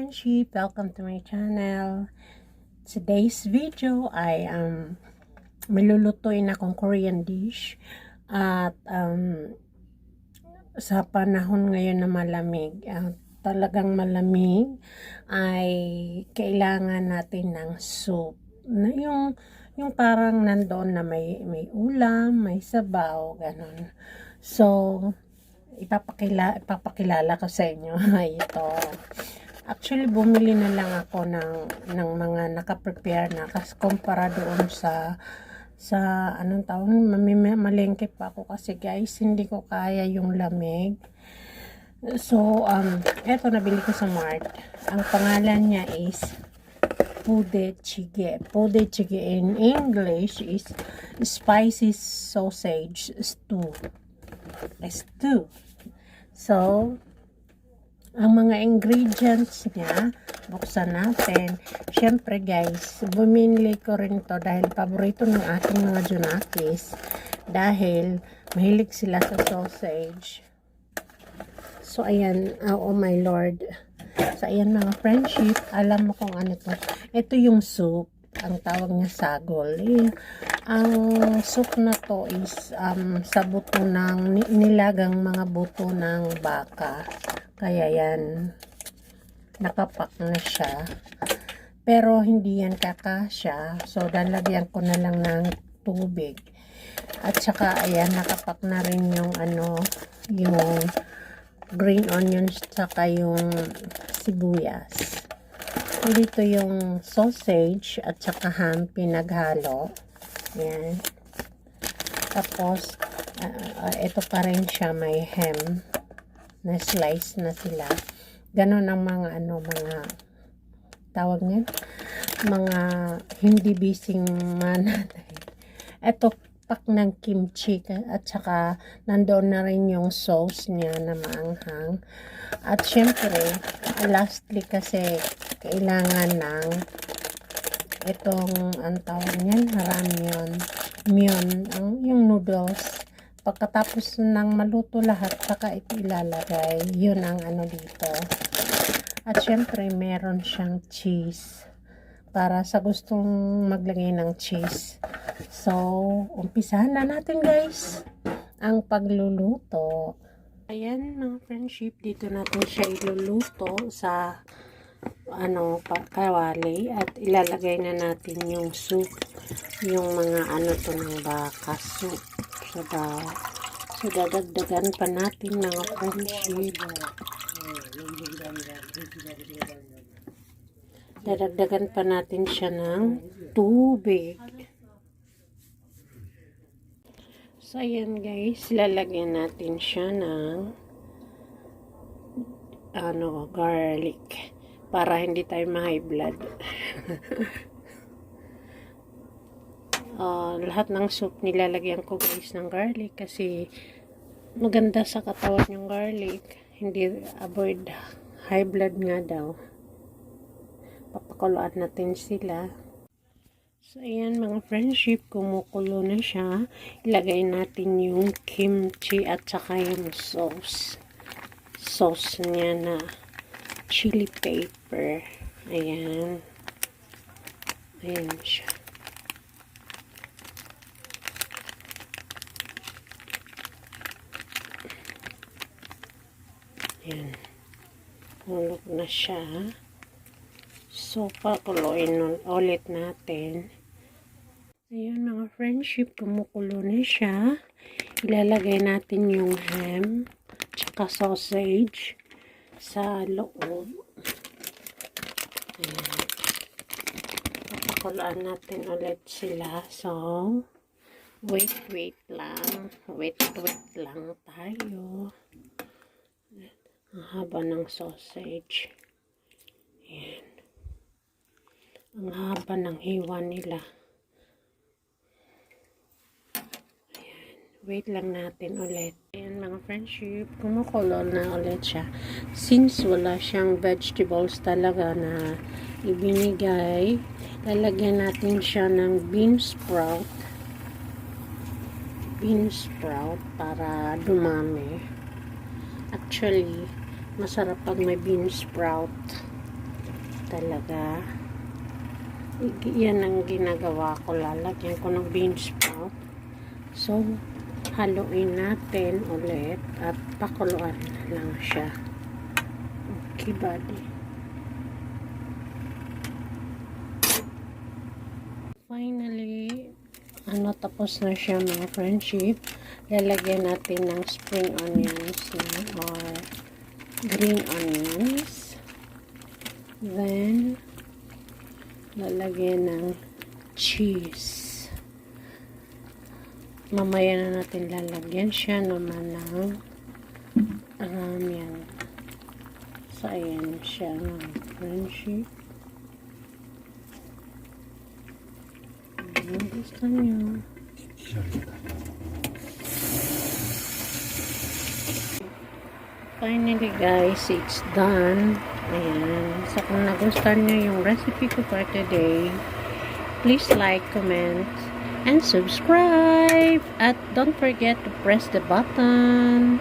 friendship, welcome to my channel. Today's video ay malulutuin akong Korean dish at sa panahon ngayon na malamig, talagang malamig, ay kailangan natin ng soup na yung parang nandoon na may ulam, may sabaw, ganon. So ipapakilala ko sa inyo. Ito. Actually, bumili na lang ako ng mga naka-prepare na kasi kumpara doon sa anong tawag, malengke pa ako kasi guys, hindi ko kaya yung lamig. So, eto nabili ko sa Mart. Ang pangalan niya is Budae. Budae in English is spicy sausage stew. So, ang mga ingredients niya, buksan natin. Syempre guys, bumili ko rin to dahil paborito ng aking mga junakis. Dahil mahilig sila sa sausage. So, ayan. Oh my lord. So, ayan mga friendship. Alam mo kung ano to. Ito yung soup. Ang tawag niya sagol. Ang soup na to is sa buto ng nilagang mga buto ng baka. Kaya yan, nakapak na siya. Pero hindi yan kakasya. So, lalagyan ko na lang ng tubig. At saka, ayan, nakapak na rin yung yung green onions, saka yung sibuyas. Dito yung sausage at saka ham pinaghalo. Yan. Tapos, ito pa rin siya, may ham na slice na sila. Ganon ang mga mga tawag niyan, mga hindi bising manatay. Ito pak ng kimchi at saka nandoon na rin yung sauce niya na maanghang. At syempre, lastly kasi kailangan ng itong ang tawag niyan, ramyun, yung noodles. Pagkatapos ng maluto lahat, saka ito ilalagay. Yun ang dito. At syempre, meron siyang cheese. Para sa gustong maglagay ng cheese. So, umpisahan na natin guys ang pagluluto. Ayan mga friendship, dito natin siya iluluto sa kawali at ilalagay na natin yung soup, yung mga to ng baka soup. So, dadagdagan pa natin mga friendship. Dadagdagan pa natin siya ng tubig. So, ayan guys, lalagyan natin siya ng garlic para hindi tayo ma-high blood. Lahat ng soup nilalagyan ko guys ng garlic kasi maganda sa katawan yung garlic. Hindi avoid high blood nga daw. Papakuluan natin sila. So, ayan mga friendship, kumukulo na siya. Ilagay natin yung kimchi at saka yung sauce. Sauce niya na chili pepper. Ayan. Ayan siya. Ayan. Hulog na siya. So, pakuluin ulit natin. Ayan mga friendship, kumukulo na siya. Ilalagay natin yung ham, tsaka sausage sa loob. Ayan. Pakuluan natin ulit sila. So, wait lang. Wait lang tayo. Ang haba ng sausage. Ayan. Ang haba ng hiwa nila. Wait lang natin ulit. Ayan mga friendship, kumukulo na ulit siya. Since wala siyang vegetables talaga na ibinigay, lalagyan natin siya ng bean sprout. Bean sprout para dumami. Actually, masarap pag may bean sprout. talaga. Yan ang ginagawa ko. Lalagyan ko ng bean sprout. So, haluin natin ulit at pakuluan lang siya. Okay, buddy. Finally, tapos na siya mga friendship. Lalagyan natin ng spring onions or green onions. Then, lalagyan ng cheese. Mamaya na natin lalagyan siya naman ng yan. So, ayan siya mga friendship. Gusto nyo. Finally guys, it's done. Ayan. So kung nagustuhan nyo yung recipe ko for today, please like, comment, and subscribe. At don't forget to press the button.